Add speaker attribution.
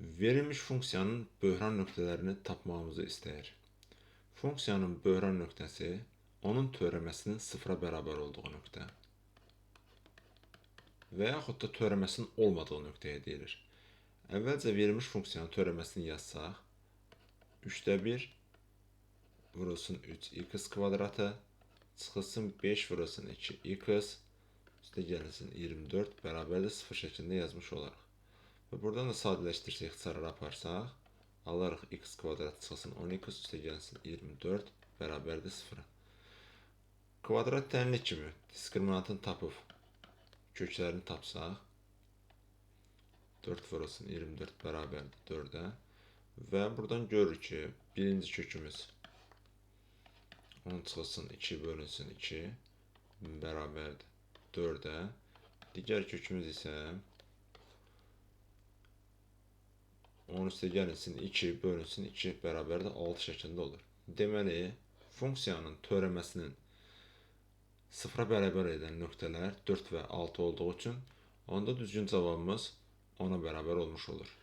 Speaker 1: Verilmiş funksiyanın böhran nöqtələrini tapmamızı istəyir. Funksiyanın böhran nöqtəsi onun törəməsinin sıfıra bərabər olduğu nöqtə və yaxud da törəməsinin olmadığı nöqtəyə deyilir. Əvvəlcə verilmiş funksiyanın törəməsini yazsaq, 3də 1 vurulsun 3x kvadratı, çıxılsın 5 vurulsun 2x, üstə gəlinsin 24 bərabərdir 0 şəklində yazmış olarıq. Və buradan da sadələşdirsək, ixtisarlara aparsaq, alarıq x kvadrat çıxılsın 10x, üstə gəlinsin 24 bərabərdir 0. Kvadrat tənlik kimi diskriminantını tapıb köklərini tapsaq, 4 vurulsun 24 bərabərdir 4-ə və buradan görürük ki, birinci kökümüz 10 çıxılsın 2 bölünsün 2 bərabərdir 4-ə, digər kökümüz isə 10 üstə gəlinsin 2 bölünsün 2 bərabərdir 6 şəklində olur. Deməli, funksiyanın törəməsinin sıfıra bərabər edən nöqtələr 4 və 6 olduğu üçün onda düzgün cavabımız 10-a bərabər olmuş olur.